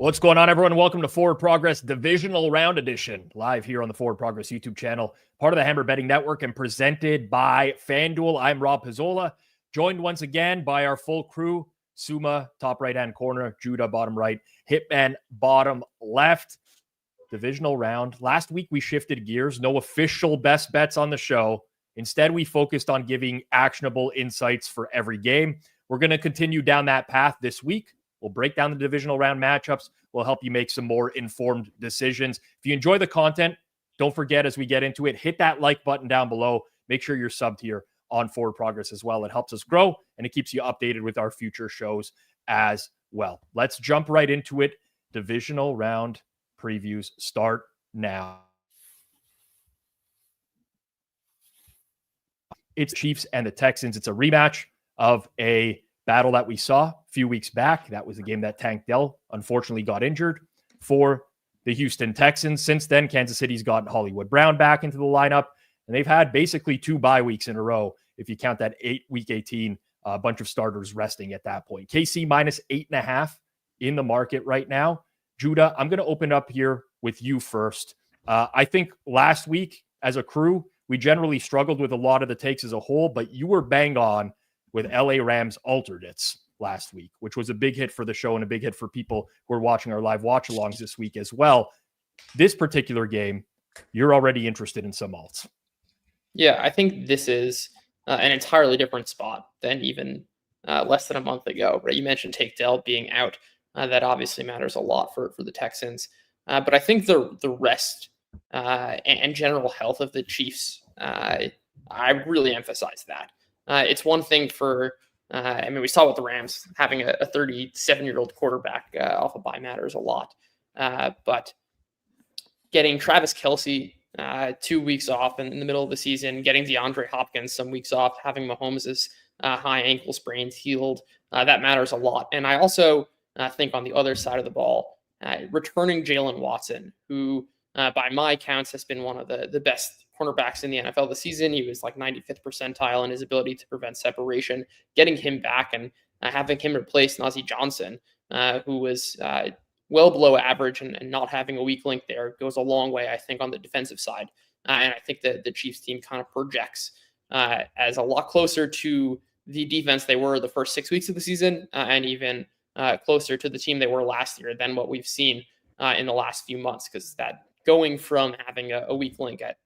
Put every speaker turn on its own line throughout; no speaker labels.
What's going on, everyone? Welcome to Forward Progress Divisional Round Edition, live here on the Forward Progress YouTube channel, part of the Hammer Betting Network and presented by FanDuel. I'm Rob Pizzola, joined once again by our full crew, Suma, top right-hand corner, Judah, bottom right, Hitman, bottom left. Divisional round. Last week, we shifted gears. No official best bets on the show. Instead, we focused on giving actionable insights for every game. We're going to continue down that path this week. We'll break down the divisional round matchups. We'll help you make some more informed decisions. If you enjoy the content, don't forget as we get into it, hit that like button down below. Make sure you're subbed here on Forward Progress as well. It helps us grow and it keeps you updated with our future shows as well. Let's jump right into it. Divisional round previews start now. It's Chiefs and the Texans. It's a rematch of a battle that we saw a few weeks back. That was the game that Tank Dell unfortunately got injured for the Houston Texans. Since then, Kansas City's gotten Hollywood Brown back into the lineup, and they've had basically 2 bye weeks in a row, if you count that week 18, a bunch of starters resting at that point. KC minus 8.5 in the market right now. Judah, I'm going to open up here with you first. I think last week as a crew, we generally struggled with a lot of the takes as a whole, but you were bang on with LA Rams alternates last week, which was a big hit for the show and a big hit for people who are watching our live watch-alongs this week as well. This particular game, you're already interested in some alts.
Yeah, I think this is an entirely different spot than even less than a month ago. Right? You mentioned Tank Dell being out. That obviously matters a lot for the Texans. But I think the rest and general health of the Chiefs, I really emphasize that. It's one thing for, we saw with the Rams, having a 37-year-old quarterback off a bye matters a lot. But getting Travis Kelce 2 weeks off in the middle of the season, getting DeAndre Hopkins some weeks off, having Mahomes' high ankle sprains healed, that matters a lot. And I also think on the other side of the ball, returning Jalen Watson, who by my counts has been one of the best cornerbacks in the NFL this season. He was like 95th percentile in his ability to prevent separation. Getting him back and having him replace Najee Johnson, who was well below average and not having a weak link there goes a long way, I think, on the defensive side. And I think that the Chiefs team kind of projects as a lot closer to the defense they were the first 6 weeks of the season and even closer to the team they were last year than what we've seen in the last few months, because that going from having a weak link at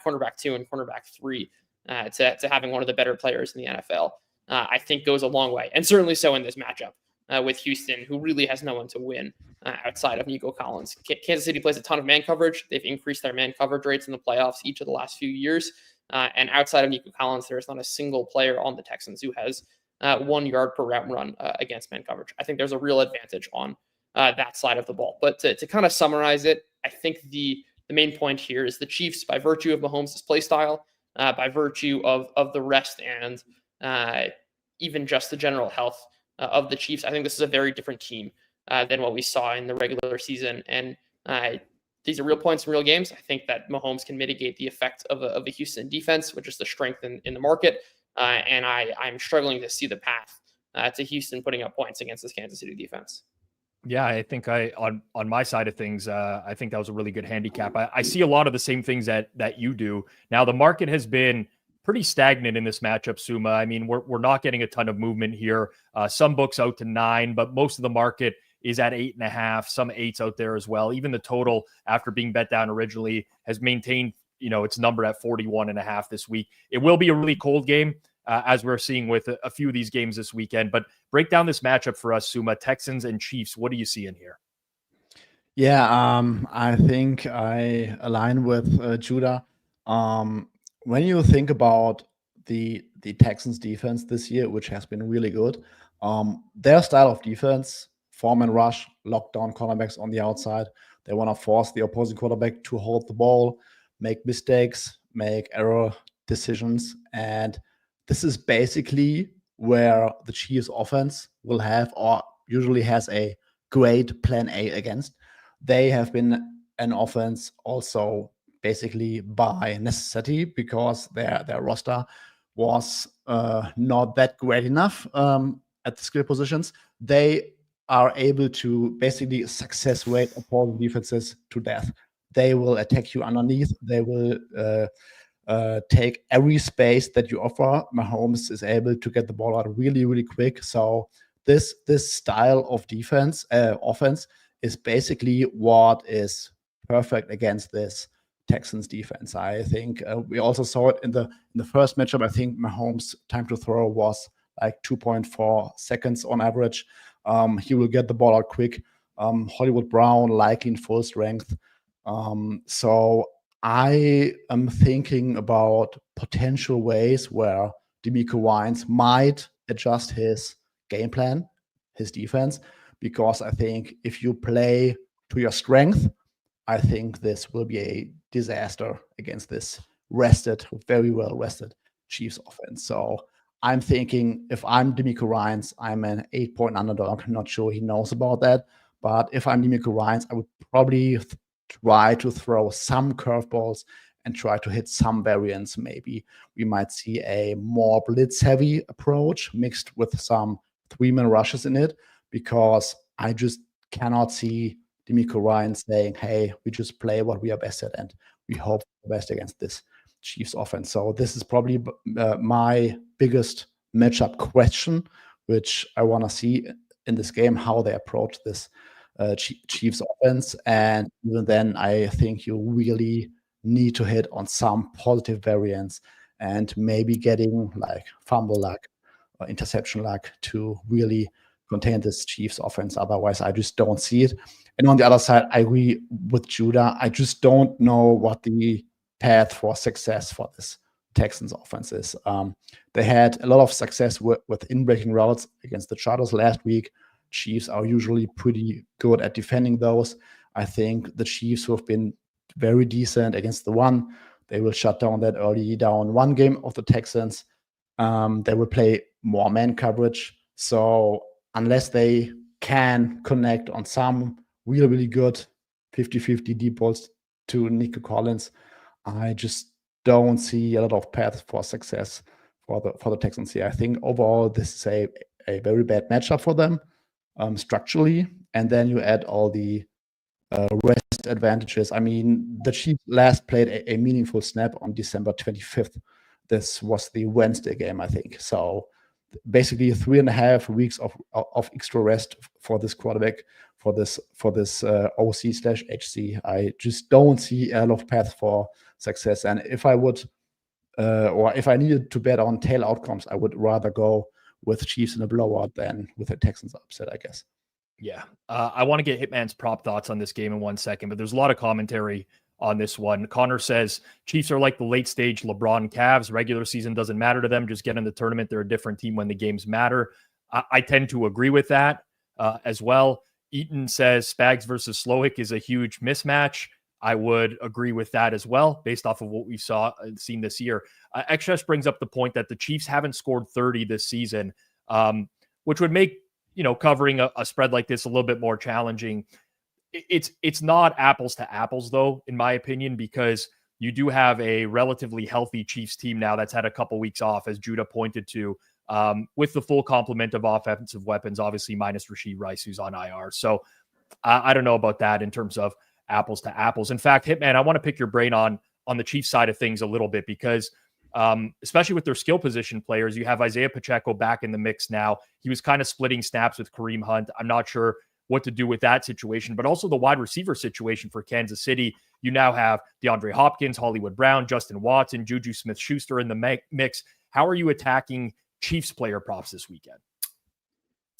cornerback 2 and cornerback 3 to having one of the better players in the NFL, I think goes a long way. And certainly so in this matchup with Houston, who really has no one to win outside of Nico Collins. Kansas City plays a ton of man coverage. They've increased their man coverage rates in the playoffs each of the last few years. And outside of Nico Collins, there's not a single player on the Texans who has 1 yard per route run against man coverage. I think there's a real advantage on that side of the ball. But to kind of summarize it, I think the main point here is the Chiefs, by virtue of Mahomes' play style, by virtue of the rest and even just the general health of the Chiefs, I think this is a very different team than what we saw in the regular season. And these are real points in real games. I think that Mahomes can mitigate the effect of a Houston defense, which is the strength in the market. And I'm struggling to see the path to Houston putting up points against this Kansas City defense.
Yeah, I think on my side of things, I think that was a really good handicap. I see a lot of the same things that you do. Now, the market has been pretty stagnant in this matchup, Suma. I mean, we're not getting a ton of movement here. Some books out to 9, but most of the market is at 8.5. Some 8s out there as well. Even the total, after being bet down originally, has maintained its number at 41.5 this week. It will be a really cold game, as we're seeing with a few of these games this weekend. But break down this matchup for us, Suma. Texans and Chiefs. What do you see in here?
Yeah, I think I align with Judah. When you think about the Texans defense this year, which has been really good, their style of defense, form and rush, lockdown cornerbacks on the outside, they want to force the opposing quarterback to hold the ball, make mistakes, make error decisions. And this is basically where the Chiefs offense will have, or usually has, a great plan A against. They have been an offense also basically by necessity, because their roster was not that great enough at the skill positions. They are able to basically success rate opposing defenses to death. They will attack you underneath. They will take every space that you offer. Mahomes is able to get the ball out really, really quick. So this style of offense is basically what is perfect against this Texans defense. I think we also saw it in the first matchup. I think Mahomes' time to throw was like 2.4 seconds on average. He will get the ball out quick. Hollywood Brown likely in full strength. So I am thinking about potential ways where DeMeco Ryans might adjust his game plan, his defense, because I think if you play to your strength, I think this will be a disaster against this very well rested Chiefs offense. So I'm thinking if I'm DeMeco Ryans, I'm an 8-point underdog. I'm not sure he knows about that. But if I'm DeMeco Ryans, I would probably try to throw some curveballs and try to hit some variants. Maybe we might see a more blitz-heavy approach mixed with some three-man rushes in it, because I just cannot see DeMeco Ryans saying, hey, we just play what we are best at and we hope for the best against this Chiefs offense. So this is probably my biggest matchup question, which I want to see in this game, how they approach this Chiefs offense. And even then, I think you really need to hit on some positive variants and maybe getting like fumble luck or interception luck to really contain this Chiefs offense. Otherwise, I just don't see it. And on the other side, I agree with Judah. I just don't know what the path for success for this Texans offense is. They had a lot of success with in-breaking routes against the Chargers last week. Chiefs are usually pretty good at defending those. I think the Chiefs, who have been very decent against the run, they will shut down that early down run game of the Texans. They will play more man coverage. So unless they can connect on some really, really good 50-50 deep balls to Nico Collins, I just don't see a lot of paths for success for the Texans here. I think overall this is a very bad matchup for them structurally. And then you add all the rest advantages. I mean, the Chiefs last played a meaningful snap on December 25th. This was the Wednesday game, I think. So basically 3.5 weeks of extra rest for this quarterback, for this OC/HC. I just don't see a lot of paths for success. And if I would, or if I needed to bet on tail outcomes, I would rather go with Chiefs in a blowout than with a Texans upset, I guess.
Yeah. I want to get Hitman's prop thoughts on this game in 1 second, but there's a lot of commentary on this one. Connor says Chiefs are like the late stage LeBron Cavs. Regular season doesn't matter to them. Just get in the tournament. They're a different team when the games matter. I tend to agree with that as well. Eaton says Spags versus Slowick is a huge mismatch. I would agree with that as well, based off of what we seen this year. XS brings up the point that the Chiefs haven't scored 30 this season, which would make covering a spread like this a little bit more challenging. It's not apples to apples, though, in my opinion, because you do have a relatively healthy Chiefs team now that's had a couple weeks off, as Judah pointed to, with the full complement of offensive weapons, obviously minus Rashee Rice, who's on IR. So I don't know about that in terms of apples to apples. In fact, Hitman, I want to pick your brain on the Chiefs side of things a little bit, because especially with their skill position players, you have Isaiah Pacheco back in the mix now. He was kind of splitting snaps with Kareem Hunt. I'm not sure what to do with that situation, but also the wide receiver situation for Kansas City. You now have DeAndre Hopkins, Hollywood Brown, Justin Watson, Juju Smith-Schuster in the mix. How are you attacking Chiefs player props this weekend?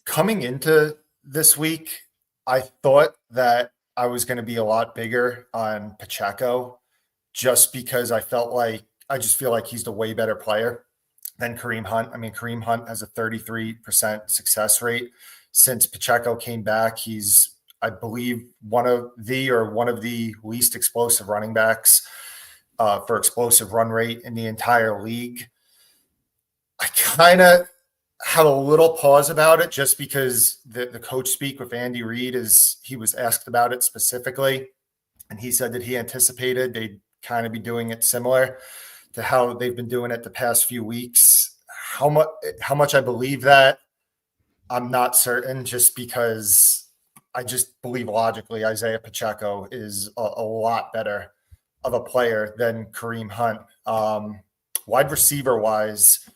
Coming into this week, I thought that I was going to be a lot bigger on Pacheco, just because I just feel like he's the way better player than Kareem Hunt. I mean, Kareem Hunt has a 33% success rate. Since Pacheco came back, he's, I believe, one of the least explosive running backs for explosive run rate in the entire league. I kind of have a little pause about it, just because the coach speak with Andy Reid he was asked about it specifically, and he said that he anticipated they'd kind of be doing it similar to how they've been doing it the past few weeks. How much I believe that, I'm not certain, just because I just believe logically Isaiah Pacheco is a lot better of a player than Kareem Hunt. Wide receiver wise,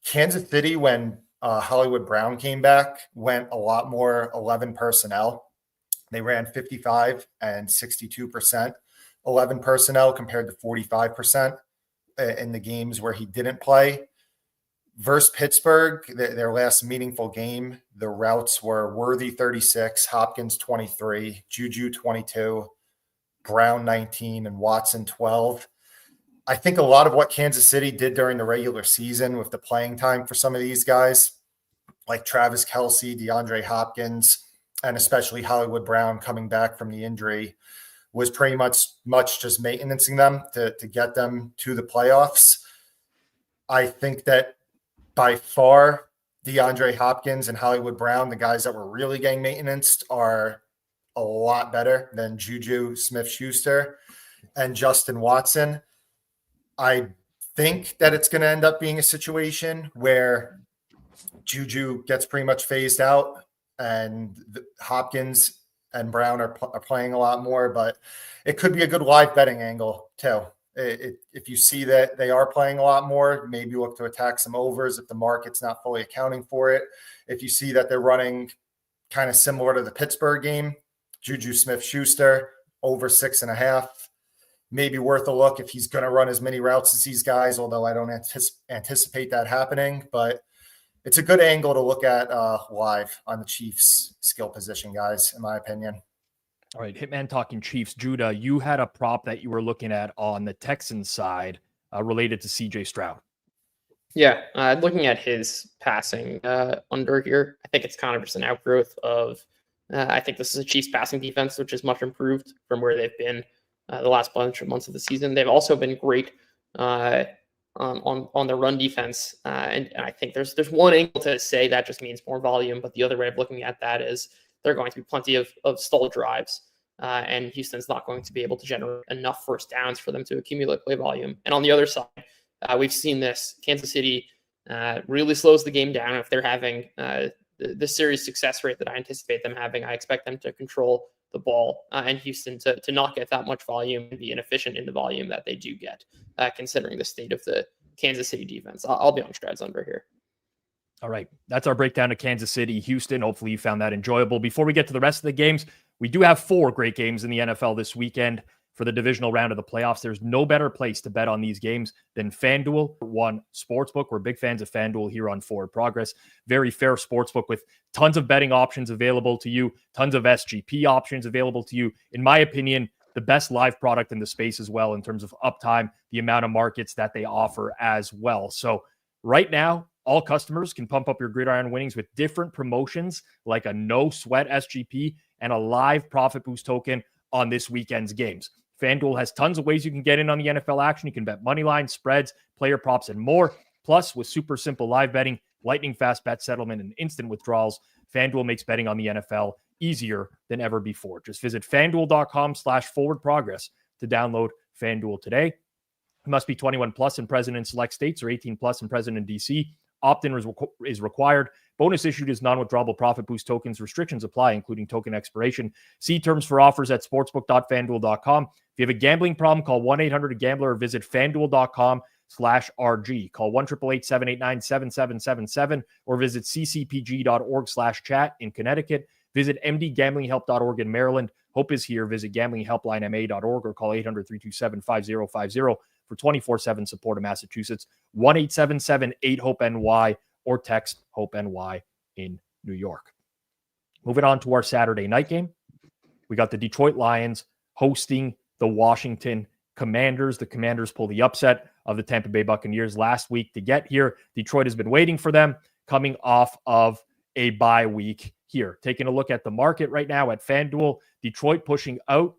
Kansas City, when Hollywood Brown came back, went a lot more 11 personnel. They ran 55 and 62% 11 personnel compared to 45% in the games where he didn't play. Versus Pittsburgh, their last meaningful game, the routes were Worthy 36, Hopkins 23, Juju 22, Brown 19, and Watson 12. I think a lot of what Kansas City did during the regular season with the playing time for some of these guys, like Travis Kelce, DeAndre Hopkins, and especially Hollywood Brown coming back from the injury, was pretty much just maintaining them to get them to the playoffs. I think that by far, DeAndre Hopkins and Hollywood Brown, the guys that were really getting maintenance, are a lot better than Juju Smith-Schuster and Justin Watson. I think that it's going to end up being a situation where Juju gets pretty much phased out and Hopkins and Brown are playing a lot more, but it could be a good live betting angle too. If you see that they are playing a lot more, maybe look to attack some overs if the market's not fully accounting for it. If you see that they're running kind of similar to the Pittsburgh game, Juju Smith-Schuster over 6.5, maybe worth a look if he's going to run as many routes as these guys, although I don't anticipate that happening. But it's a good angle to look at live on the Chiefs skill position guys, in my opinion.
All right, Hitman talking Chiefs. Judah, you had a prop that you were looking at on the Texans side related to CJ Stroud.
Yeah, looking at his passing under here, I think it's kind of just an outgrowth of, I think this is a Chiefs passing defense, which is much improved from where they've been the last bunch of months of the season. They've also been great on the run defense. And I think there's one angle to say that just means more volume, but the other way of looking at that is there are going to be plenty of stall drives, and Houston's not going to be able to generate enough first downs for them to accumulate play volume. And on the other side, we've seen this. Kansas City really slows the game down. If they're having the series success rate that I anticipate them having, I expect them to control the ball and Houston to not get that much volume and be inefficient in the volume that they do get, considering the state of the Kansas City defense. I'll be on Stroud's under here.
All right. That's our breakdown of Kansas City, Houston. Hopefully you found that enjoyable. Before we get to the rest of the games, we do have 4 great games in the NFL this weekend for the divisional round of the playoffs. There's no better place to bet on these games than FanDuel One Sportsbook. We're big fans of FanDuel here on Forward Progress. Very fair sportsbook with tons of betting options available to you, tons of SGP options available to you. In my opinion, the best live product in the space as well in terms of uptime, the amount of markets that they offer as well. So right now, all customers can pump up your gridiron winnings with different promotions like a no sweat SGP and a live profit boost token on this weekend's games. FanDuel has tons of ways you can get in on the NFL action. You can bet money lines, spreads, player props, and more. Plus, with super simple live betting, lightning fast bet settlement, and instant withdrawals, FanDuel makes betting on the NFL easier than ever before. Just visit FanDuel.com/forwardprogress to download FanDuel today. You must be 21 plus and present in select states or 18 plus and present in DC. Opt-in is required. Bonus issued is non-withdrawable profit boost tokens. Restrictions apply, including token expiration. See terms for offers at sportsbook.fanduel.com. If you have a gambling problem, call 1-800-GAMBLER or visit fanduel.com/RG. Call 1-888-789-7777 or visit ccpg.org/chat in Connecticut. Visit mdgamblinghelp.org in Maryland. Hope is here. Visit gamblinghelplinema.org or call 800-327-5050 for 24/7 support in Massachusetts. 1-877-8-HOPE-NY or text HOPE-NY in New York. Moving on to our Saturday night game. We got the Detroit Lions hosting the Washington Commanders. The Commanders pull the upset of the Tampa Bay Buccaneers last week to get here. Detroit has been waiting for them, coming off of a bye week here. Taking a look at the market right now at FanDuel, Detroit pushing out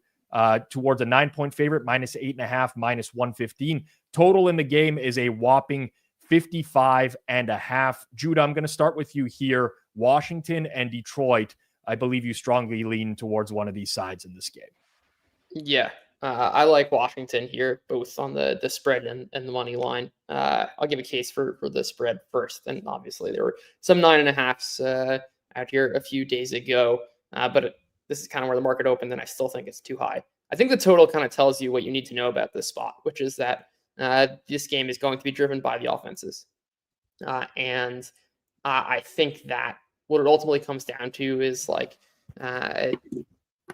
towards a 9-point favorite, -8.5, -115. Total in the game is a whopping 55.5. Judah, I'm going to start with you here. Washington and Detroit, I believe you strongly lean towards one of these sides in this game.
Yeah, I like Washington here, both on the spread and the money line. I'll give a case for the spread first. And obviously there were some 9.5s out here a few days ago, but this is kind of where the market opened, and I still think it's too high. I think the total kind of tells you what you need to know about this spot, which is that this game is going to be driven by the offenses. And I think that what it ultimately comes down to is like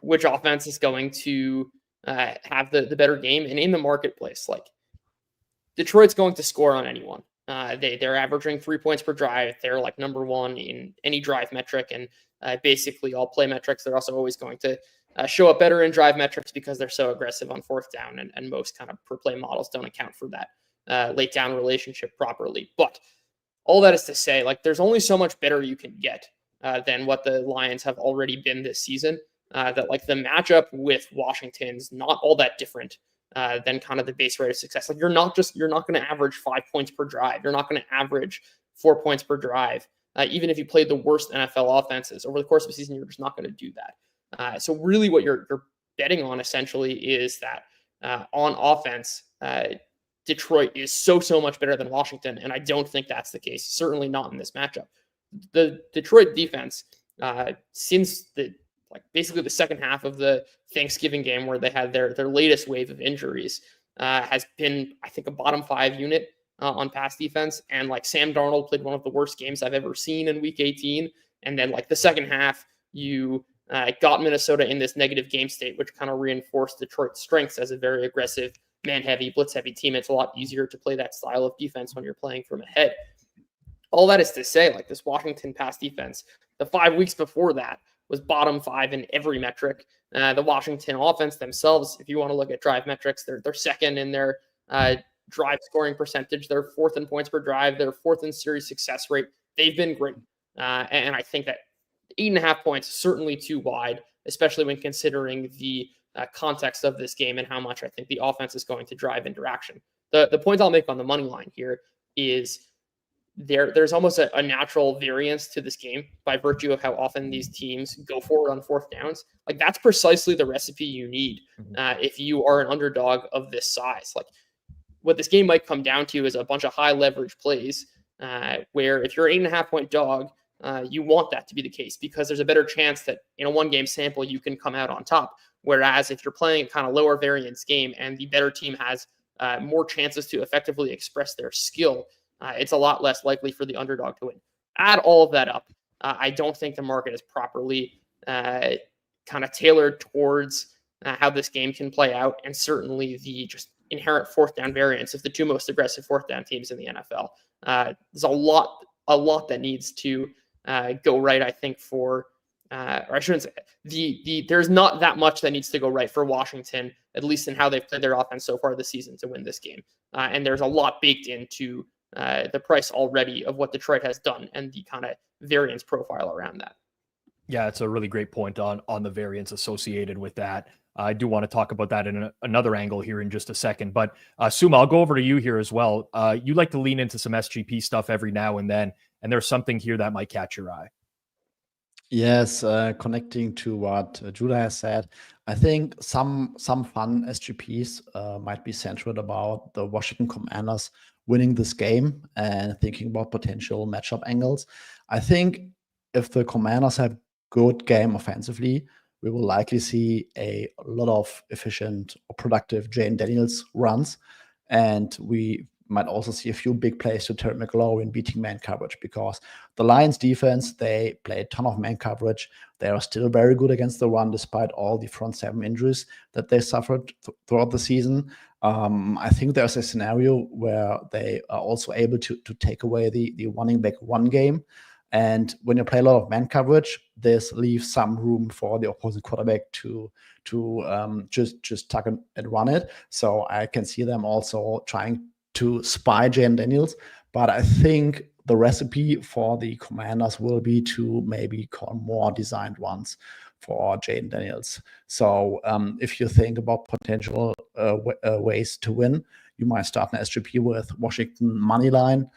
which offense is going to have the better game. And in the marketplace, like Detroit's going to score on anyone. They're averaging 3 points per drive. They're like number one in any drive metric, and basically all play metrics. They're also always going to show up better in drive metrics because they're so aggressive on fourth down, and most kind of per play models don't account for that late down relationship properly. But all that is to say, like, there's only so much better you can get than what the Lions have already been this season. That like the matchup with Washington's not all that different than kind of the base rate of success. Like you're not going to average 5 points per drive. You're not going to average 4 points per drive. Even if you played the worst NFL offenses over the course of the season, you're just not going to do that. So really what you're betting on essentially is that on offense, Detroit is so much better than Washington. And I don't think that's the case. Certainly not in this matchup. The Detroit defense, since basically the second half of the Thanksgiving game where they had their latest wave of injuries, has been, I think, a bottom 5 unit on pass defense. And like Sam Darnold played one of the worst games I've ever seen in week 18. And then like the second half, you got Minnesota in this negative game state, which kind of reinforced Detroit's strengths as a very aggressive, man-heavy, blitz-heavy team. It's a lot easier to play that style of defense when you're playing from ahead. All that is to say, like this Washington pass defense, the 5 weeks before that was bottom 5 in every metric. The Washington offense themselves, if you want to look at drive metrics, they're second in their drive scoring percentage. They're fourth in points per drive. They're fourth in series success rate. They've been great. And I think that 8.5 points is certainly too wide, especially when considering the context of this game and how much I think the offense is going to drive interaction. The point I'll make on the money line here is there's almost a natural variance to this game by virtue of how often these teams go forward on fourth downs. Like that's precisely the recipe you need if you are an underdog of this size. Like what this game might come down to is a bunch of high leverage plays where if you're an 8.5 point dog, you want that to be the case because there's a better chance that in a 1 game sample you can come out on top. Whereas if you're playing a kind of lower variance game and the better team has more chances to effectively express their skill, it's a lot less likely for the underdog to win. Add all of that up. I don't think the market is properly kind of tailored towards how this game can play out, and certainly the just inherent fourth down variance of the 2 most aggressive fourth down teams in the NFL. There's a lot that needs to go right, I think, for or I shouldn't say there's not that much that needs to go right for Washington, at least in how they've played their offense so far this season to win this game. And there's a lot baked into the price already of what Detroit has done and the kind of variance profile around that.
Yeah, it's a really great point on the variance associated with that. I do want to talk about that in another angle here in just a second. But Suma, I'll go over to you here as well. You like to lean into some SGP stuff every now and then, and there's something here that might catch your eye.
Yes, connecting to what Judah has said, I think some fun SGPs might be centered about the Washington Commanders winning this game and thinking about potential matchup angles. I think if the Commanders have good game offensively, we will likely see a lot of efficient or productive Jane Daniels runs, and we might also see a few big plays to Terry McLaurin beating man coverage, because the Lions defense, they play a ton of man coverage. They are still very good against the run despite all the front 7 injuries that they suffered throughout the season. I think there's a scenario where they are also able to take away the running back run game. And when you play a lot of man coverage, this leaves some room for the opposing quarterback to just tuck and run it. So I can see them also trying to spy Jane Daniels. But I think the recipe for the Commanders will be to maybe call more designed ones for Jane Daniels. So if you think about potential ways to win, you might start an SGP with Washington money line,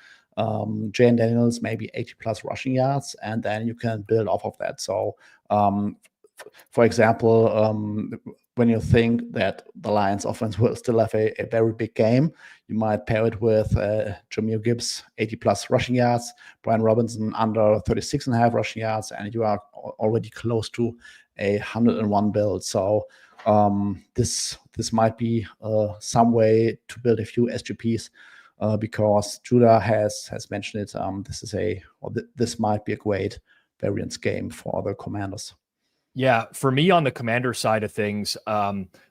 Jane Daniels, maybe 80 plus rushing yards, and then you can build off of that. So, for example, when you think that the Lions offense will still have a very big game, you might pair it with Jameer Gibbs, 80 plus rushing yards, Brian Robinson under 36.5 rushing yards, and you are already close to a 101 build. So this might be some way to build a few SGPs because Judah has mentioned it. This might be a great variance game for the Commanders.
Yeah, for me on the Commander side of things,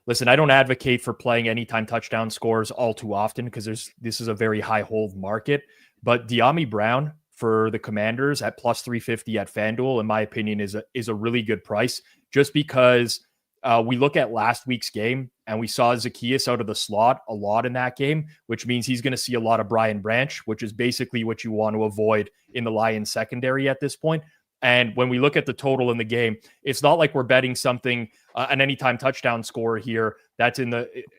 listen, I don't advocate for playing anytime touchdown scores all too often because this is a very high hold market. But De'Ami Brown for the Commanders at plus 350 at FanDuel, in my opinion, is a really good price just because we look at last week's game and we saw Zacchaeus out of the slot a lot in that game, which means he's going to see a lot of Brian Branch, which is basically what you want to avoid in the Lions secondary at this point. And when we look at the total in the game, it's not like we're betting something, an anytime touchdown score here that's in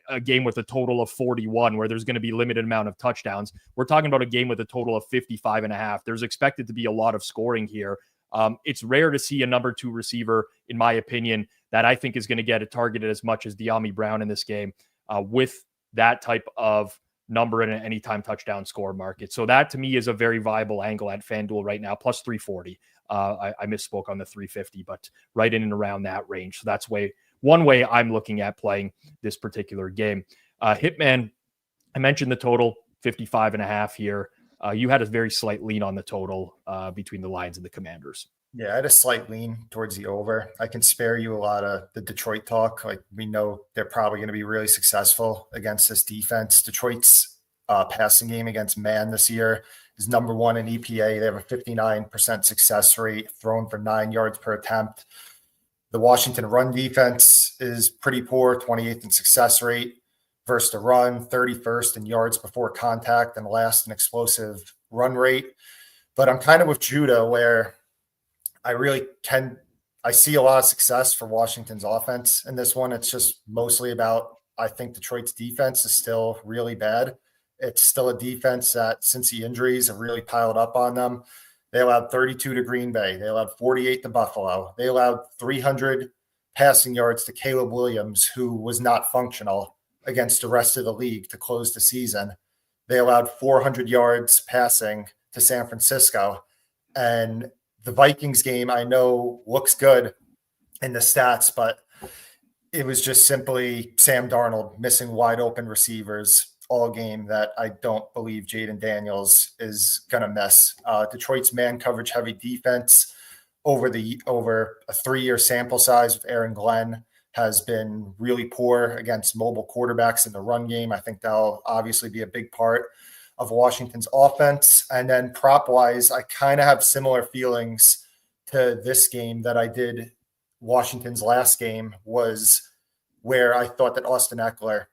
a game with a total of 41 where there's going to be limited amount of touchdowns. We're talking about a game with a total of 55.5. There's expected to be a lot of scoring here. It's rare to see a number 2 receiver, in my opinion, that I think is going to get it targeted as much as De'Ami Brown in this game with that type of number in an anytime touchdown score market. So that to me is a very viable angle at FanDuel right now, plus 340. I misspoke on the 350, but right in and around that range. So that's one way I'm looking at playing this particular game. Hitman, I mentioned the total 55.5 here. You had a very slight lean on the total between the Lions and the Commanders.
Yeah, I had a slight lean towards the over. I can spare you a lot of the Detroit talk. Like, we know they're probably going to be really successful against this defense. Detroit's passing game against man this year is number 1 in EPA. They have a 59% success rate, thrown for 9 yards per attempt. The Washington run defense is pretty poor, 28th in success rate versus the run, 31st in yards before contact, and last in explosive run rate. But I'm kind of with Judah where I see a lot of success for Washington's offense in this one. It's just mostly about, I think Detroit's defense is still really bad. It's still a defense that, since the injuries have really piled up on them, they allowed 32 to Green Bay. They allowed 48 to Buffalo. They allowed 300 passing yards to Caleb Williams, who was not functional against the rest of the league to close the season. They allowed 400 yards passing to San Francisco. And the Vikings game, I know, looks good in the stats, but it was just simply Sam Darnold missing wide open receivers all game that I don't believe Jaden Daniels is going to miss. Detroit's man coverage heavy defense over a 3-year sample size with Aaron Glenn has been really poor against mobile quarterbacks in the run game. I think that'll obviously be a big part of Washington's offense. And then prop wise, I kind of have similar feelings to this game that I did Washington's last game, was where I thought that Austin Eckler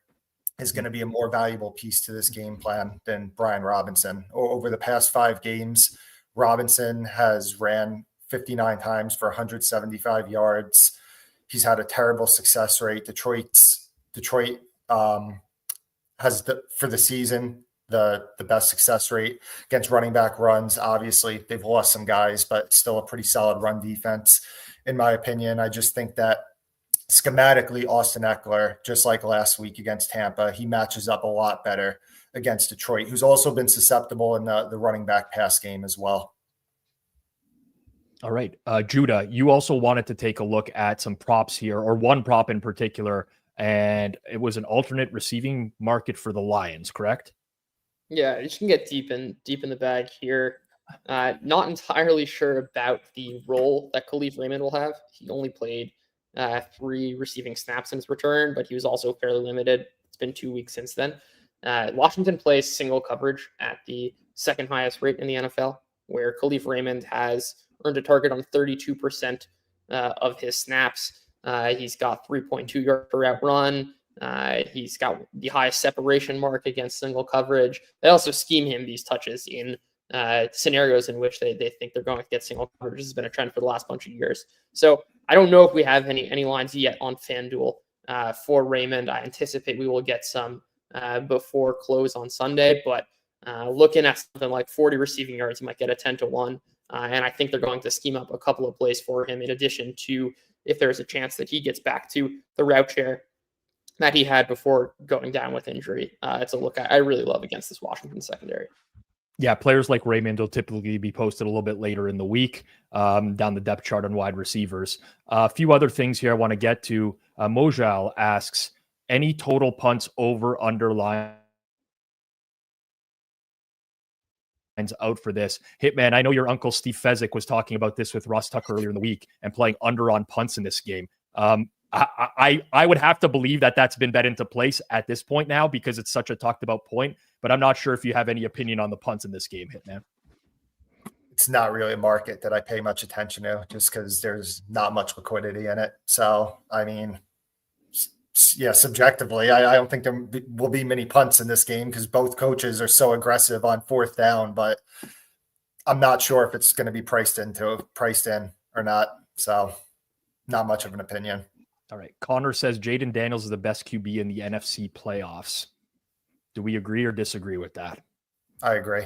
is going to be a more valuable piece to this game plan than Brian Robinson. Over the past 5 games, Robinson has ran 59 times for 175 yards. He's had a terrible success rate. Detroit has for the season the best success rate against running back runs. Obviously, they've lost some guys, but still a pretty solid run defense, in my opinion. I just think that schematically, Austin Eckler, just like last week against Tampa, he matches up a lot better against Detroit, who's also been susceptible in the running back pass game as well.
All right. Judah, you also wanted to take a look at some props here, or one prop in particular, and it was an alternate receiving market for the Lions, correct?
Yeah, you can get deep in the bag here. Not entirely sure about the role that Khalif Raymond will have. He only played 3 receiving snaps in his return, but he was also fairly limited. It's been 2 weeks since then. Washington plays single coverage at the second highest rate in the NFL, where Khalif Raymond has earned a target on 32% of his snaps. He's got 3.2 yards per route run. He's got the highest separation mark against single coverage. They also scheme him these touches in scenarios in which they think they're going to get single coverage. This has been a trend for the last bunch of years. So I don't know if we have any lines yet on FanDuel for Raymond. I anticipate we will get some before close on Sunday, but looking at something like 40 receiving yards, you might get a 10-1. And I think they're going to scheme up a couple of plays for him in addition to if there's a chance that he gets back to the route share that he had before going down with injury. It's a look I really love against this Washington secondary.
Yeah, players like Raymond will typically be posted a little bit later in the week down the depth chart on wide receivers. A few other things here I want to get to. Mojal asks, any total punts over underline out for this? Hitman, I know your uncle Steve Fezzik was talking about this with Ross Tucker earlier in the week and playing under on punts in this game. I would have to believe that that's been bet into place at this point now because it's such a talked about point, but I'm not sure if you have any opinion on the punts in this game, Hitman.
It's not really a market that I pay much attention to just because there's not much liquidity in it. So, I mean, yeah, subjectively, I don't think there will be many punts in this game because both coaches are so aggressive on fourth down, but I'm not sure if it's going to be priced in or not. So not much of an opinion.
All right. Connor says Jaden Daniels is the best QB in the NFC playoffs. Do we agree or disagree with that?
I agree.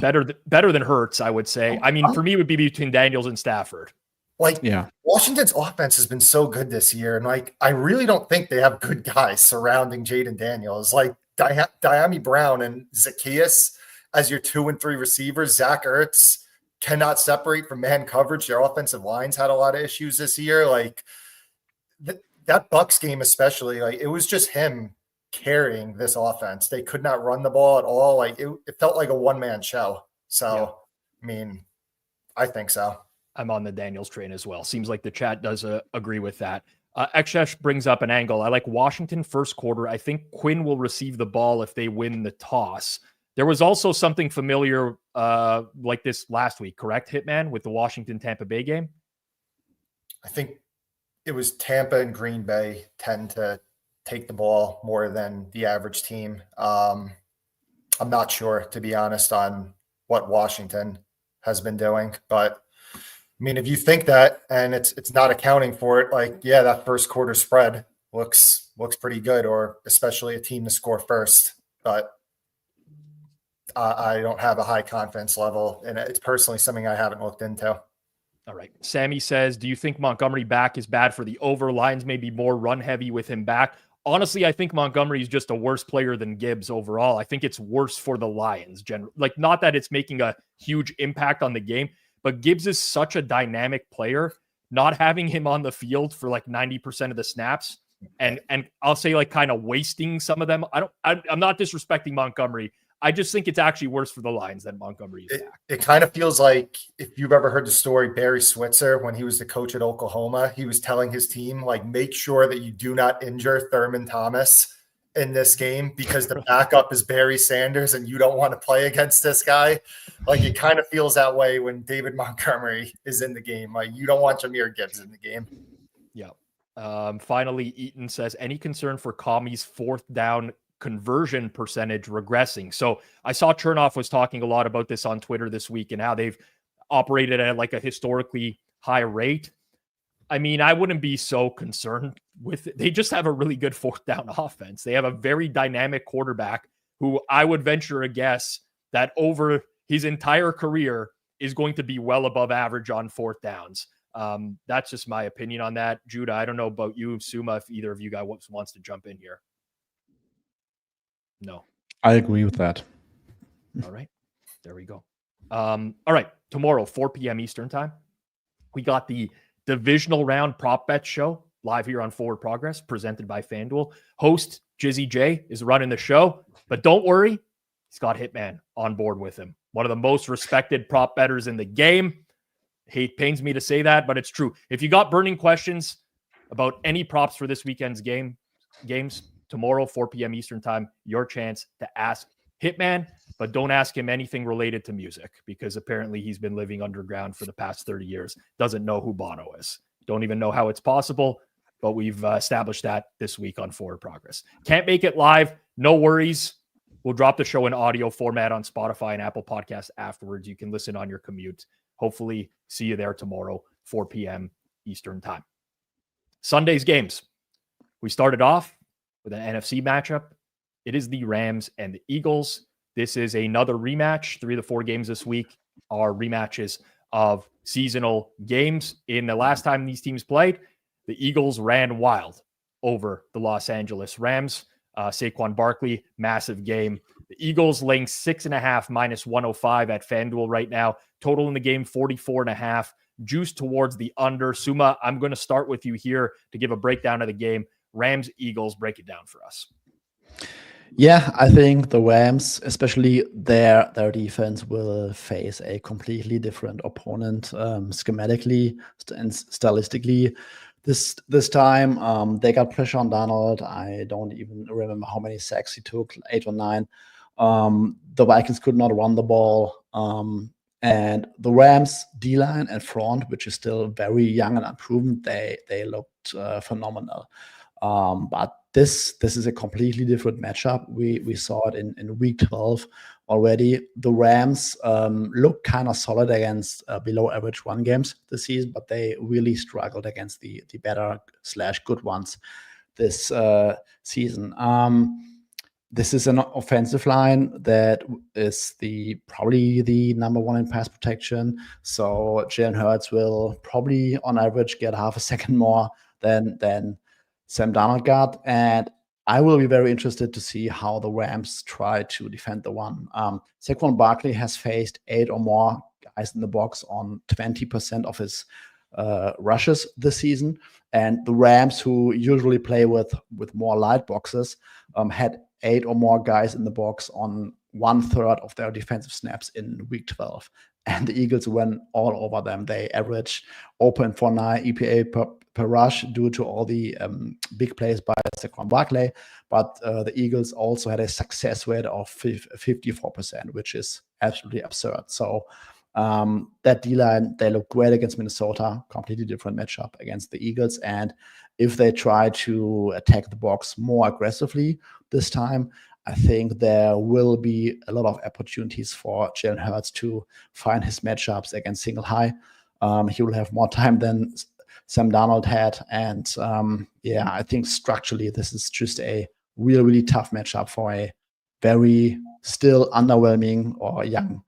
Better than Hurts, I would say. I mean, for me, it would be between Daniels and Stafford.
Washington's offense has been so good this year. And I really don't think they have good guys surrounding Jaden Daniels. Like Diami Brown and Zacchaeus as your 2 and 3 receivers. Zach Ertz cannot separate from man coverage. Their offensive lines had a lot of issues this year. Like that Bucs game, especially, like it was just him carrying this offense. They could not run the ball at all. Like it felt like a one-man show. So, yeah. I mean, I think so.
I'm on the Daniels train as well. Seems like the chat does agree with that. Ekshesh brings up an angle. I like Washington first quarter. I think Quinn will receive the ball if they win the toss. There was also something familiar like this last week, correct, Hitman, with the Washington-Tampa Bay game?
I think it was Tampa and Green Bay tend to take the ball more than the average team. I'm not sure, to be honest, on what Washington has been doing, but I mean, if you think that and it's not accounting for it, like, yeah, that first quarter spread looks pretty good, or especially a team to score first. But I don't have a high confidence level, and it's personally something I haven't looked into.
All right. Sammy says, do you think Montgomery back is bad for the over? Lines may be more run heavy with him back. Honestly, I think Montgomery is just a worse player than Gibbs overall. I think it's worse for the Lions. Like, not that it's making a huge impact on the game, but Gibbs is such a dynamic player. Not having him on the field for like 90% of the snaps, and I'll say like kind of wasting some of them. I'm not disrespecting Montgomery. I just think it's actually worse for the Lions than Montgomery is back.
It kind of feels like, if you've ever heard the story, Barry Switzer, when he was the coach at Oklahoma, he was telling his team, like, make sure that you do not injure Thurman Thomas in this game because the backup is Barry Sanders and you don't want to play against this guy. Like, it kind of feels that way when David Montgomery is in the game. Like, you don't want Jahmyr Gibbs in the game.
Yeah. Finally, Eaton says, any concern for Comey's fourth down conversion percentage regressing? So I saw Chernoff was talking a lot about this on Twitter this week and how they've operated at like a historically high rate. I mean, I wouldn't be so concerned with it. They just have a really good fourth down offense. They have a very dynamic quarterback who I would venture a guess that over his entire career is going to be well above average on fourth downs. That's just my opinion on that. Judah, I don't know about you, Suma, if either of you guys wants to jump in here. No.
I agree with that.
All right. There we go. All right. Tomorrow, 4 p.m. Eastern time, we got the Divisional Round Prop Bet Show live here on Forward Progress, presented by FanDuel. Host Jizzy J is running the show, but don't worry, he's got Hitman on board with him. One of the most respected prop bettors in the game. It pains me to say that, but it's true. If you got burning questions about any props for this weekend's games, tomorrow, 4 p.m. Eastern time, your chance to ask Hitman, but don't ask him anything related to music because apparently he's been living underground for the past 30 years. Doesn't know who Bono is. Don't even know how it's possible, but we've established that this week on Forward Progress. Can't make it live. No worries. We'll drop the show in audio format on Spotify and Apple Podcasts afterwards. You can listen on your commute. Hopefully see you there tomorrow, 4 p.m. Eastern time. Sunday's games. We started off with an NFC matchup. It is the Rams and the Eagles. This is another rematch. 3 of the 4 games this week are rematches of seasonal games. In the last time these teams played, the Eagles ran wild over the Los Angeles Rams. Saquon Barkley, massive game. The Eagles laying 6.5 minus 105 at FanDuel right now. Total in the game, 44.5. Juice towards the under. Suma, I'm going to start with you here to give a breakdown of the game. Rams, Eagles, break it down for us.
Yeah, I think the Rams, especially their defense, will face a completely different opponent schematically and stylistically. This time, they got pressure on Donald. I don't even remember how many sacks he took, 8 or 9. The Vikings could not run the ball. And the Rams D-line and front, which is still very young and unproven, they looked phenomenal. But this is a completely different matchup. We saw it in week 12 already. The Rams look kind of solid against below average run games this season, but they really struggled against the better / good ones this season. This is an offensive line that is probably the number one in pass protection. So Jalen Hurts will probably on average get half a second more than Sam Darnold got. And I will be very interested to see how the Rams try to defend the one. Saquon Barkley has faced 8 or more guys in the box on 20% of his rushes this season. And the Rams, who usually play with more light boxes, had 8 or more guys in the box on 1/3 of their defensive snaps in week 12. And the Eagles went all over them. They averaged 0.49 EPA per rush due to all the big plays by Saquon Barkley. But the Eagles also had a success rate of 54%, which is absolutely absurd. So that D-line, they look great against Minnesota, completely different matchup against the Eagles. And if they try to attack the box more aggressively this time, I think there will be a lot of opportunities for Jalen Hurts to find his matchups against single high. He will have more time than Sam Darnold had. And I think structurally, this is just a really, really tough matchup for a very still underwhelming or young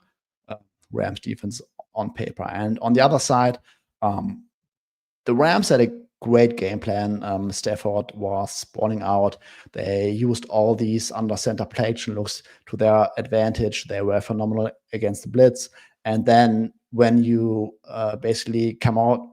Rams defense on paper. And on the other side, the Rams had a great game plan. Stafford was balling out. They used all these under center play action looks to their advantage. They were phenomenal against the blitz. And then when you basically come out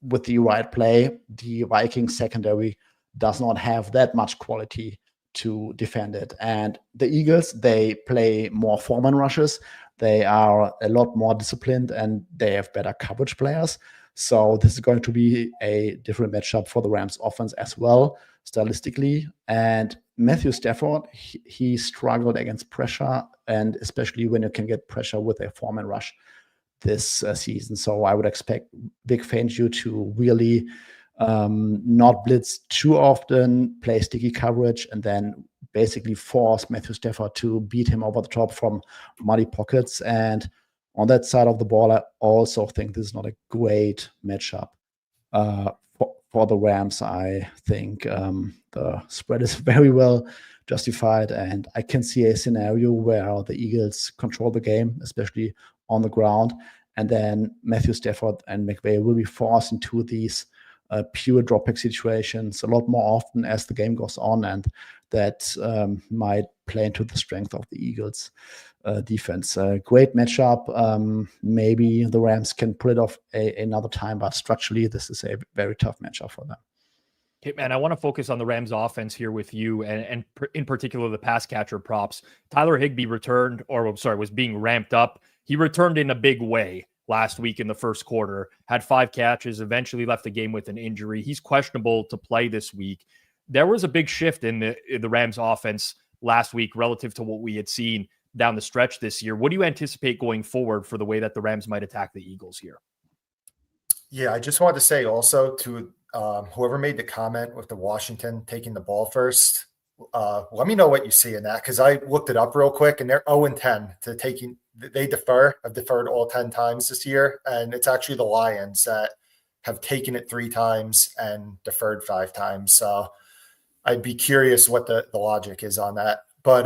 with the right play, the Vikings secondary does not have that much quality to defend it. And the Eagles, they play more foreman rushes. They are a lot more disciplined and they have better coverage players. So this is going to be a different matchup for the Rams offense as well, stylistically. And Matthew Stafford, he struggled against pressure, and especially when you can get pressure with a foreman rush this season. So I would expect Vic Fangio to really not blitz too often, play sticky coverage, and then basically force Matthew Stafford to beat him over the top from muddy pockets. And on that side of the ball, I also think this is not a great matchup for the Rams. I think the spread is very well justified, and I can see a scenario where the Eagles control the game, especially on the ground, and then Matthew Stafford and McVay will be forced into these pure drop back situations a lot more often as the game goes on, and that might play into the strength of the Eagles defense. Great matchup. Maybe the Rams can pull it off another time, but structurally, this is a very tough matchup for them.
Hitman, I want to focus on the Rams offense here with you, and in particular the pass catcher props. Tyler Higbee was being ramped up. He returned in a big way last week in the first quarter, had 5 catches, eventually left the game with an injury. He's questionable to play this week. There was a big shift in the Rams offense last week relative to what we had seen down the stretch this year. What do you anticipate going forward for the way that the Rams might attack the Eagles here?
Yeah, I just wanted to say also to whoever made the comment with the Washington taking the ball first, let me know what you see in that, because I looked it up real quick and they're 0-10 to taking. They have deferred all 10 times this year, and it's actually the Lions that have taken it 3 times and deferred 5 times. So I'd be curious what the logic is on that. But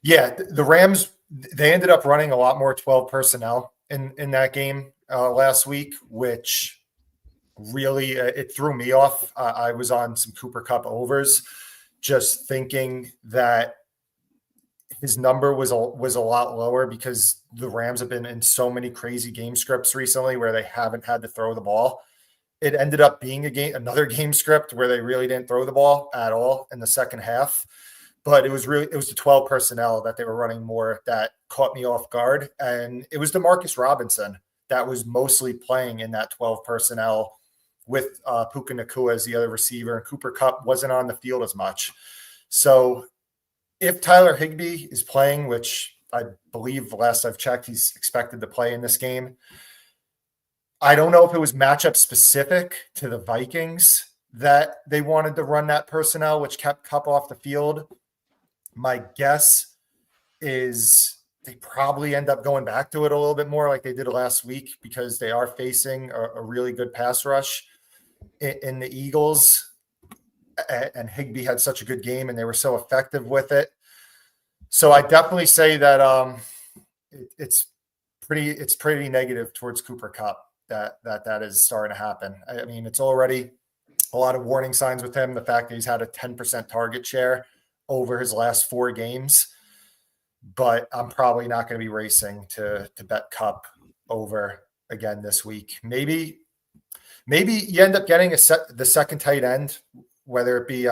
the Rams, they ended up running a lot more 12 personnel in that game. last week, which really it threw me off. I was on some Cooper Kupp overs, just thinking that his number was a lot lower because the Rams have been in so many crazy game scripts recently where they haven't had to throw the ball. It ended up being another game script where they really didn't throw the ball at all in the second half. But it was the 12 personnel that they were running more that caught me off guard. And it was DeMarcus Robinson that was mostly playing in that 12 personnel with Puka Nacua as the other receiver, and Cooper Kupp wasn't on the field as much. So if Tyler Higbee is playing, which I believe the last I've checked, he's expected to play in this game, I don't know if it was matchup specific to the Vikings that they wanted to run that personnel, which kept Kupp off the field. My guess is they probably end up going back to it a little bit more like they did last week because they are facing a really good pass rush in the Eagles, and Higbee had such a good game and they were so effective with it. So I definitely say that it's pretty negative towards Cooper Kupp that is starting to happen. I mean, it's already a lot of warning signs with him. The fact that he's had a 10% target share over his last 4 games, but I'm probably not going to be racing to bet Kupp over again this week. Maybe you end up getting the second tight end, whether it be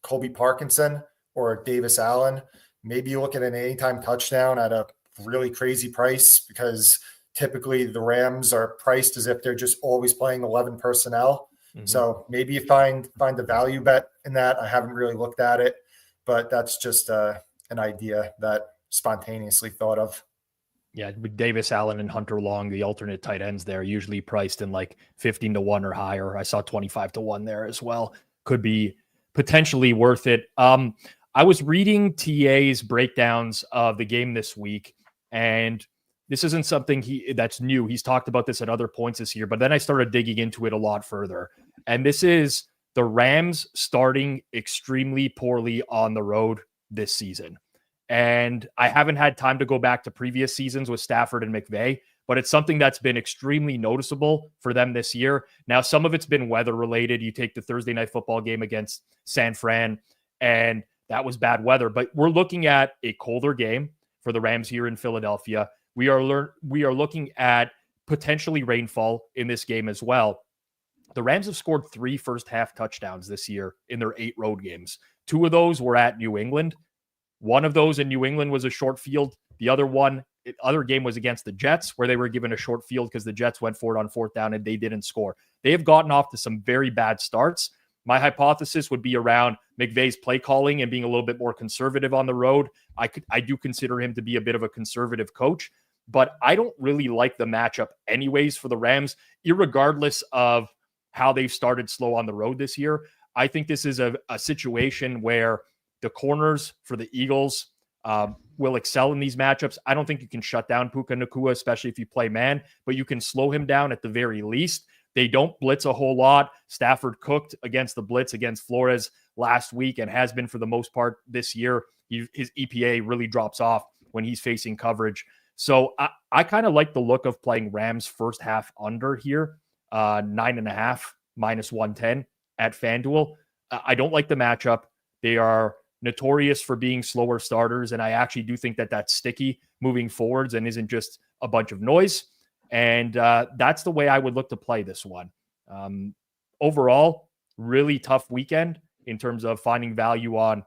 Colby Parkinson or Davis Allen. Maybe you look at an anytime touchdown at a really crazy price because typically the Rams are priced as if they're just always playing 11 personnel. Mm-hmm. So maybe you find the value bet in that. I haven't really looked at it, but that's just an idea that spontaneously thought of.
Yeah, with Davis Allen and Hunter Long, the alternate tight ends there, usually priced in like 15-1 or higher. I saw 25-1 there as well. Could be potentially worth it. I was reading TA's breakdowns of the game this week, and this isn't something that's new. He's talked about this at other points this year, but then I started digging into it a lot further. And this is the Rams starting extremely poorly on the road this season. And I haven't had time to go back to previous seasons with Stafford and McVay, but it's something that's been extremely noticeable for them this year. Now, some of it's been weather related. You take the Thursday night football game against San Fran, and that was bad weather. But we're looking at a colder game for the Rams here in Philadelphia. We are looking at potentially rainfall in this game as well. The Rams have scored 3 first-half touchdowns this year in their 8 road games. 2 of those were at New England. One of those in New England was a short field. The other game was against the Jets, where they were given a short field because the Jets went for it on 4th down and they didn't score. They have gotten off to some very bad starts. My hypothesis would be around McVay's play calling and being a little bit more conservative on the road. I do consider him to be a bit of a conservative coach, but I don't really like the matchup anyways for the Rams, irregardless of how they've started slow on the road this year. I think this is a situation where the corners for the Eagles will excel in these matchups. I don't think you can shut down Puka Nacua, especially if you play man, but you can slow him down at the very least. They don't blitz a whole lot. Stafford cooked against the blitz against Flores last week and has been for the most part this year. His EPA really drops off when he's facing coverage. So I kind of like the look of playing Rams first half under here, 9.5 minus 110 at FanDuel. I don't like the matchup. They are notorious for being slower starters, and I actually do think that that's sticky moving forwards and isn't just a bunch of noise. And that's the way I would look to play this one. Overall, really tough weekend in terms of finding value on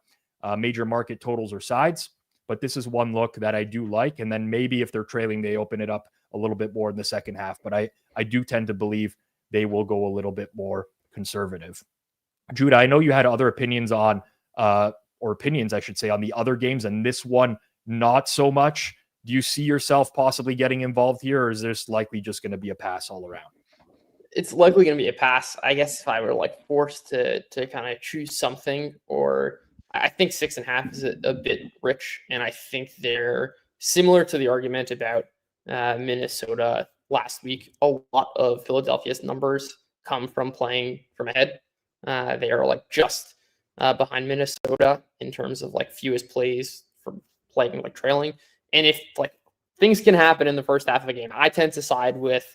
major market totals or sides. But this is one look that I do like. And then maybe if they're trailing, they open it up a little bit more in the second half. But I do tend to believe they will go a little bit more conservative. Judah, I know you had other opinions on, or opinions, I should say, on the other games, and this one, not so much. Do you see yourself possibly getting involved here, or is this likely just going to be a pass all around?
It's likely going to be a pass. I guess if I were forced to kind of choose something, or I think 6.5 is a bit rich, and I think they're similar to the argument about Minnesota last week. A lot of Philadelphia's numbers come from playing from ahead. They are just behind Minnesota in terms of fewest plays from playing trailing. And if things can happen in the first half of a game, I tend to side with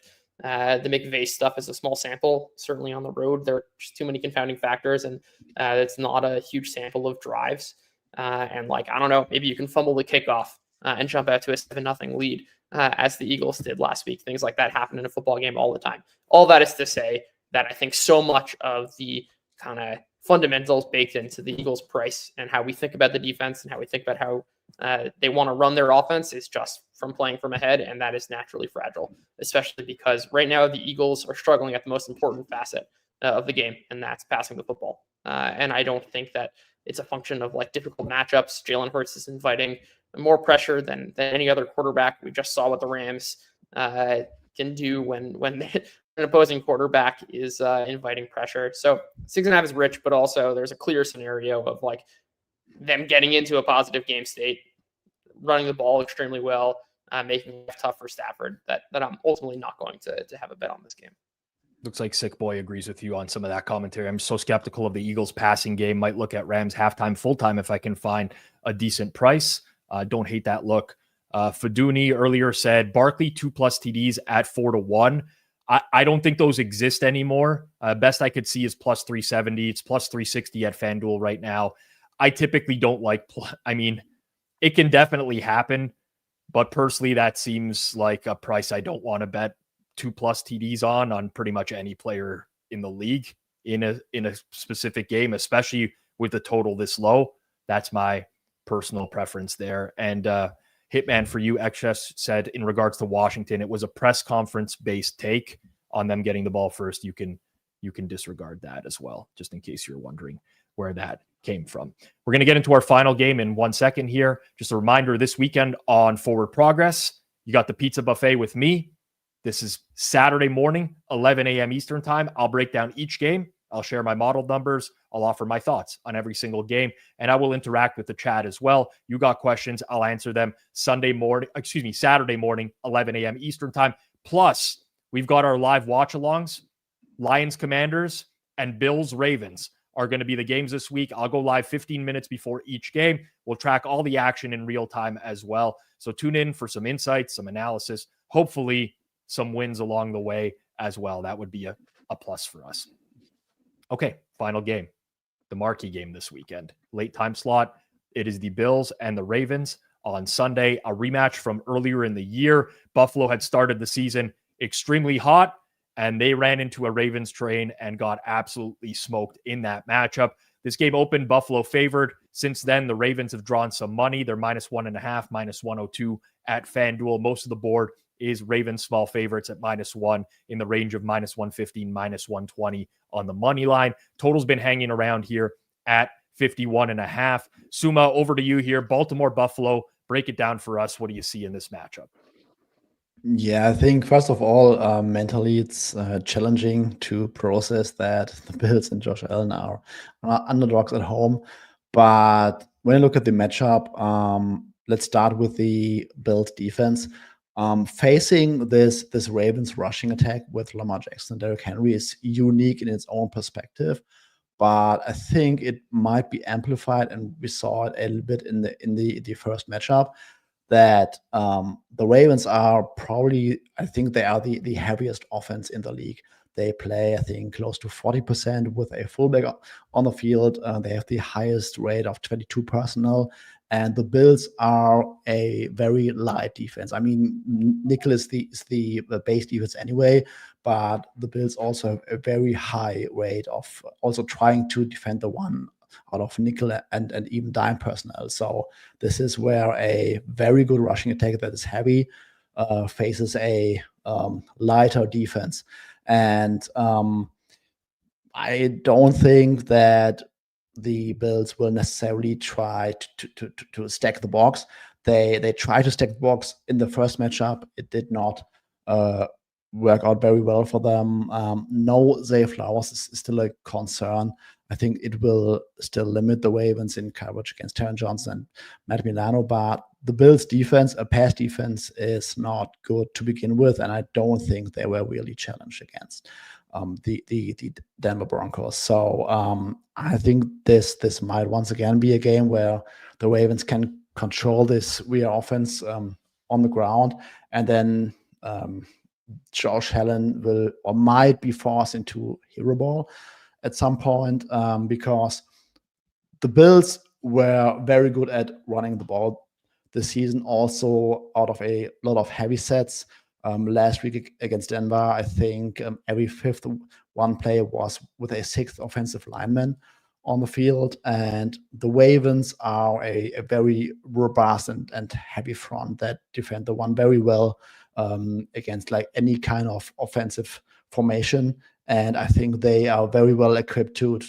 the McVay stuff is a small sample. Certainly on the road, there are just too many confounding factors, and it's not a huge sample of drives. And like, I don't know, maybe you can fumble the kickoff and jump out to a 7-0 lead, as the Eagles did last week. Things like that happen in a football game all the time. All that is to say that I think so much of the kind of fundamentals baked into the Eagles' price and how we think about the defense and how we think about how they want to run their offense is just from playing from ahead, and that is naturally fragile, especially because right now the Eagles are struggling at the most important facet of the game, and that's passing the football. And I don't think that it's a function of like difficult matchups. Jalen Hurts is inviting more pressure than any other quarterback. We just saw what the Rams can do when an opposing quarterback is inviting pressure. So 6.5 is rich, but also there's a clear scenario of like them getting into a positive game state, running the ball extremely well, making it tough for Stafford, that I'm ultimately not going to have a bet on this game.
Looks like Sick Boy agrees with you on some of that commentary. I'm so skeptical of the Eagles passing game. Might look at Rams halftime, full-time if I can find a decent price. Don't hate that look. Faduni earlier said Barkley 2+ TDs at 4-1. I don't think those exist anymore. Best I could see is plus 370. It's plus 360 at FanDuel right now. I typically don't like, I mean, it can definitely happen, but personally, that seems like a price I don't want to bet 2+ TDs on pretty much any player in the league in a specific game, especially with the total this low. That's my personal preference there. And Hitman, for you, XS said in regards to Washington, it was a press conference based take on them getting the ball first. You can disregard that as well, just in case you're wondering where that came from. We're going to get into our final game in 1 second here. Just a reminder, this weekend on Forward Progress, you got the pizza buffet with me. This is Saturday morning, 11 a.m. Eastern time. I'll break down each game. I'll share my modeled numbers. I'll offer my thoughts on every single game, and I will interact with the chat as well. You got questions, I'll answer them Saturday morning, 11 a.m. Eastern time. Plus, we've got our live watch-alongs. Lions Commanders and Bills Ravens are going to be the games this week. I'll go live 15 minutes before each game. We'll track all the action in real time as well. So tune in for some insights, some analysis, hopefully some wins along the way as well. That would be a plus for us. Okay, final game, the marquee game this weekend. Late time slot. It is the Bills and the Ravens on Sunday, a rematch from earlier in the year. Buffalo had started the season extremely hot, and they ran into a Ravens train and got absolutely smoked in that matchup. This game opened Buffalo favored. Since then, the Ravens have drawn some money. They're -1.5, -102 at FanDuel. Most of the board is Ravens small favorites at -1 in the range of -115, -120 on the money line. Total's been hanging around here at 51.5. Suma, over to you here. Baltimore, Buffalo. Break it down for us. What do you see in this matchup?
Yeah, I think first of all, mentally, it's challenging to process that the Bills and Josh Allen are underdogs at home. But when I look at the matchup, let's start with the Bills defense. Facing this Ravens rushing attack with Lamar Jackson and Derrick Henry is unique in its own perspective, but I think it might be amplified, and we saw it a little bit in the first matchup, that the Ravens are probably, I think they are the heaviest offense in the league. They play, I think, close to 40% with a fullback on the field. They have the highest rate of 22 personnel. And the Bills are a very light defense. I mean, nickel is the base defense anyway, but the Bills also have a very high rate of also trying to defend the one out of nickel and even dime personnel. So this is where a very good rushing attack that is heavy faces a lighter defense. And I don't think that the Bills will necessarily try to stack the box. They tried to stack the box in the first matchup. It did not work out very well for them. No, Zay Flowers is still a concern. I think it will still limit the Ravens in coverage against Taron Johnson and Matt Milano, but the Bills' defense, a pass defense, is not good to begin with, and I don't think they were really challenged against the Denver Broncos. So I think this might once again be a game where the Ravens can control this rear offense on the ground, and then Josh Allen will or might be forced into hero ball at some point, because the Bills were very good at running the ball this season, also out of a lot of heavy sets. Last week against Denver, I think every fifth one play was with a sixth offensive lineman on the field. And the Ravens are a very robust and heavy front that defend the one very well against like any kind of offensive formation. And I think they are very well equipped to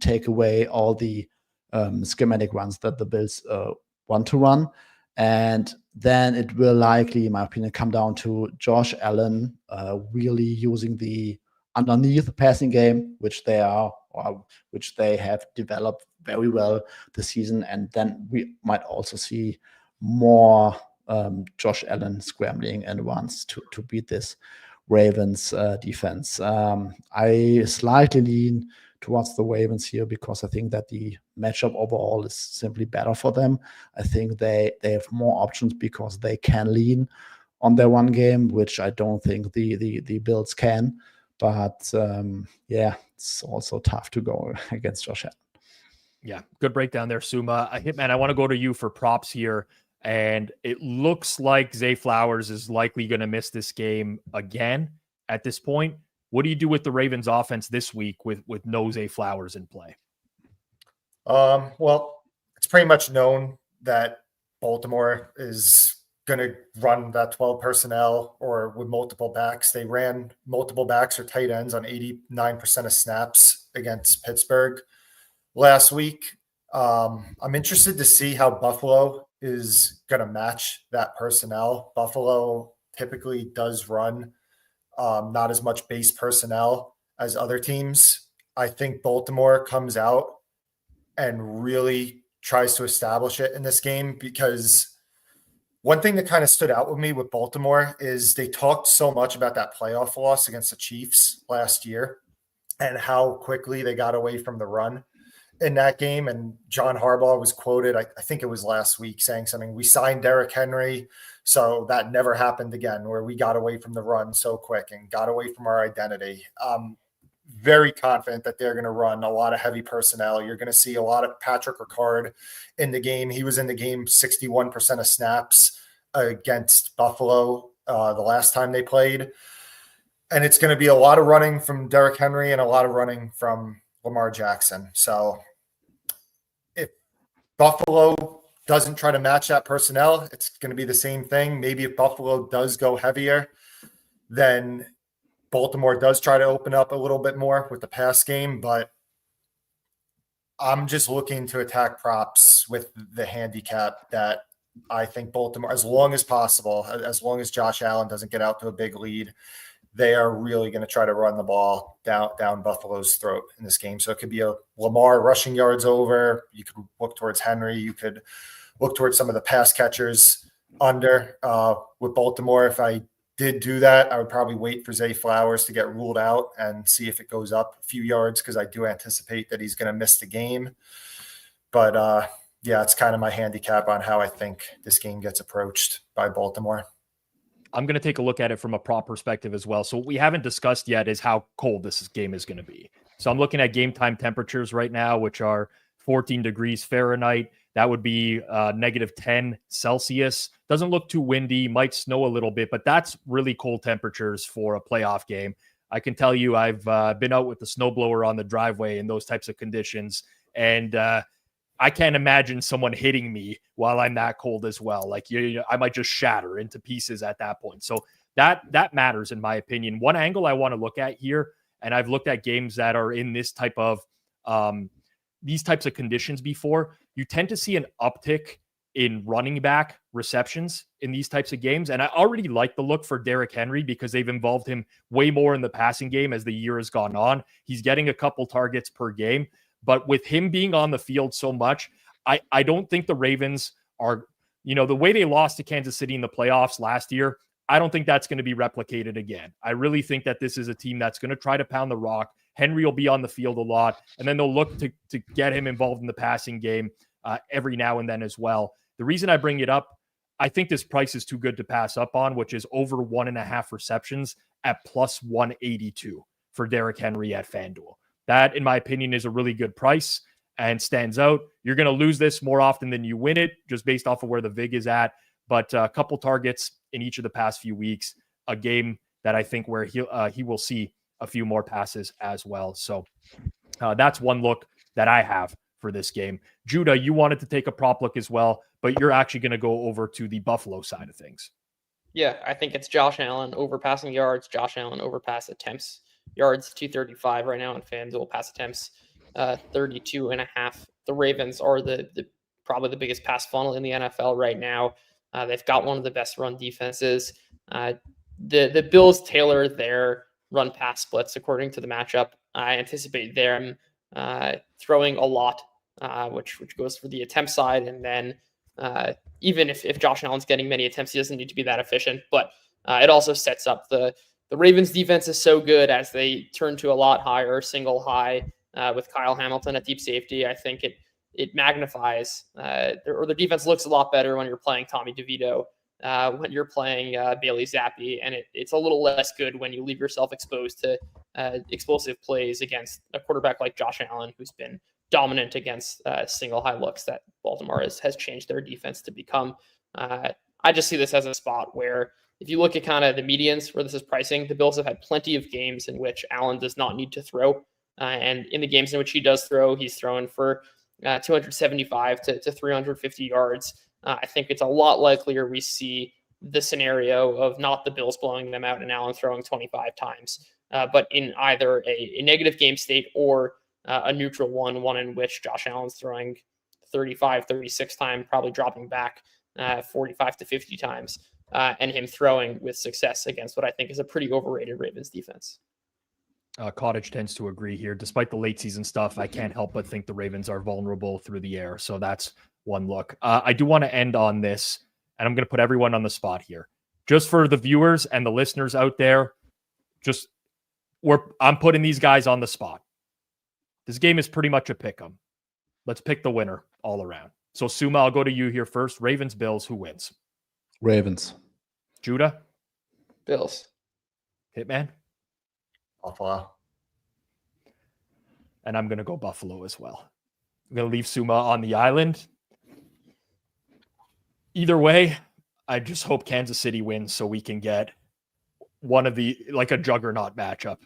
take away all the schematic runs that the Bills want to run. And then it will likely, in my opinion, come down to Josh Allen really using the underneath passing game, which they have developed very well this season. And then we might also see more Josh Allen scrambling and runs to beat this Ravens defense. I slightly lean towards the Ravens here because I think that the matchup overall is simply better for them. I think they have more options because they can lean on their one game, which I don't think the Bills can. But yeah, it's also tough to go against Josh Allen.
Yeah, good breakdown there, Suma. Hitman, I want to go to you for props here. And it looks like Zay Flowers is likely going to miss this game again at this point. What do you do with the Ravens offense this week with no Zay Flowers in play?
Well, it's pretty much known that Baltimore is going to run that 12 personnel or with multiple backs. They ran multiple backs or tight ends on 89% of snaps against Pittsburgh last week. I'm interested to see how Buffalo is going to match that personnel. Buffalo typically does run not as much base personnel as other teams. I think Baltimore comes out and really tries to establish it in this game, because one thing that kind of stood out with me with Baltimore is they talked so much about that playoff loss against the Chiefs last year and how quickly they got away from the run in that game. And John Harbaugh was quoted, I think it was last week, saying something, we signed Derrick Henry, so that never happened again, where we got away from the run so quick and got away from our identity. Very confident that they're going to run a lot of heavy personnel. You're going to see a lot of Patrick Ricard in the game. He was in the game 61% of snaps against Buffalo the last time they played. And it's going to be a lot of running from Derrick Henry and a lot of running from Lamar Jackson. So if Buffalo doesn't try to match that personnel, it's going to be the same thing. Maybe if Buffalo does go heavier, then Baltimore does try to open up a little bit more with the pass game. But I'm just looking to attack props with the handicap that I think Baltimore, as long as possible, as long as Josh Allen doesn't get out to a big lead, they are really going to try to run the ball down Buffalo's throat in this game. So it could be a Lamar rushing yards over. You could look towards Henry. You could look towards some of the pass catchers under with Baltimore. If I did do that, I would probably wait for Zay Flowers to get ruled out and see if it goes up a few yards, because I do anticipate that he's going to miss the game. But yeah, it's kind of my handicap on how I think this game gets approached by Baltimore.
I'm going to take a look at it from a prop perspective as well. So what we haven't discussed yet is how cold this game is going to be. So I'm looking at game time temperatures right now, which are 14 degrees Fahrenheit. That would be -10 Celsius. Doesn't look too windy, might snow a little bit, but that's really cold temperatures for a playoff game. I can tell you I've been out with the snowblower on the driveway in those types of conditions, and I can't imagine someone hitting me while I'm that cold as well. Like, I might just shatter into pieces at that point. So that matters, in my opinion. One angle I want to look at here, and I've looked at games that are in this type of these types of conditions before, you tend to see an uptick in running back receptions in these types of games. And I already like the look for Derrick Henry because they've involved him way more in the passing game as the year has gone on. He's getting a couple targets per game. But with him being on the field so much, I don't think the Ravens are, the way they lost to Kansas City in the playoffs last year, I don't think that's going to be replicated again. I really think that this is a team that's going to try to pound the rock. Henry will be on the field a lot, and then they'll look to get him involved in the passing game every now and then as well. The reason I bring it up, I think this price is too good to pass up on, which is over 1.5 receptions at plus 182 for Derrick Henry at FanDuel. That, in my opinion, is a really good price and stands out. You're going to lose this more often than you win it, just based off of where the VIG is at. But a couple targets in each of the past few weeks, a game that I think where he will see a few more passes as well. So that's one look that I have for this game. Judah, you wanted to take a prop look as well, but you're actually going to go over to the Buffalo side of things.
Yeah, I think it's Josh Allen over passing yards, Josh Allen over pass attempts. Yards 235 right now on FanDuel, pass attempts 32.5. The Ravens are the probably the biggest pass funnel in the NFL right now. They've got one of the best run defenses. The Bills tailor their run pass splits according to the matchup. I anticipate them throwing a lot, which goes for the attempt side. And then even if Josh Allen's getting many attempts, he doesn't need to be that efficient. But it also sets up the Ravens defense is so good as they turn to a lot higher single high with Kyle Hamilton at deep safety. I think it magnifies or the defense looks a lot better when you're playing Tommy DeVito, when you're playing Bailey Zappi, and it's a little less good when you leave yourself exposed to explosive plays against a quarterback like Josh Allen, who's been dominant against single high looks that Baltimore has changed their defense to become. I just see this as a spot where if you look at kind of the medians where this is pricing, the Bills have had plenty of games in which Allen does not need to throw. And in the games in which he does throw, he's throwing for 275 to 350 yards. I think it's a lot likelier we see the scenario of not the Bills blowing them out and Allen throwing 25 times, but in either a negative game state or a neutral one in which Josh Allen's throwing 35, 36 times, probably dropping back 45 to 50 times, and him throwing with success against what I think is a pretty overrated Ravens defense.
Cottage tends to agree here. Despite the late season stuff, I can't help but think the Ravens are vulnerable through the air. So that's one look. I do want to end on this, and I'm going to put everyone on the spot here. Just for the viewers and the listeners out there, I'm putting these guys on the spot. This game is pretty much a pick 'em. Let's pick the winner all around. So Suma, I'll go to you here first. Ravens, Bills, who wins?
Ravens.
Judah?
Bills.
Hitman?
Buffalo.
And I'm going to go Buffalo as well. I'm going to leave Suma on the island. Either way, I just hope Kansas City wins so we can get one of a juggernaut matchup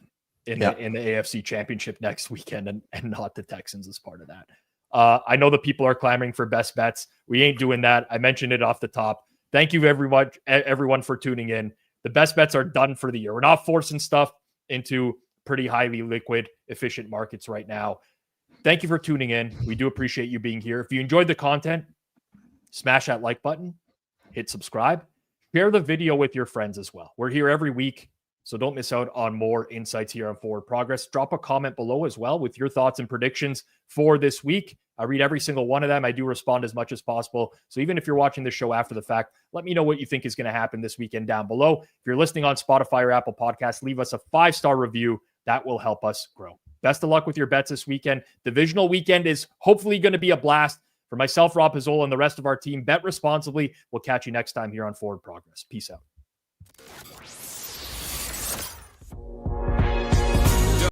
in the AFC Championship next weekend and not the Texans as part of that. I know the people are clamoring for best bets. We ain't doing that. I mentioned it off the top. Thank you everyone for tuning in. The best bets are done for the year. We're not forcing stuff into pretty highly liquid, efficient markets right now. Thank you for tuning in. We do appreciate you being here. If you enjoyed the content, smash that like button, hit subscribe, share the video with your friends as well. We're here every week, so don't miss out on more insights here on Forward Progress. Drop a comment below as well with your thoughts and predictions for this week. I read every single one of them. I do respond as much as possible. So even if you're watching the show after the fact, let me know what you think is going to happen this weekend down below. If you're listening on Spotify or Apple Podcasts, leave us a 5-star review. That will help us grow. Best of luck with your bets this weekend. Divisional weekend is hopefully going to be a blast. For myself, Rob Pizzola, and the rest of our team, bet responsibly. We'll catch you next time here on Forward Progress. Peace out.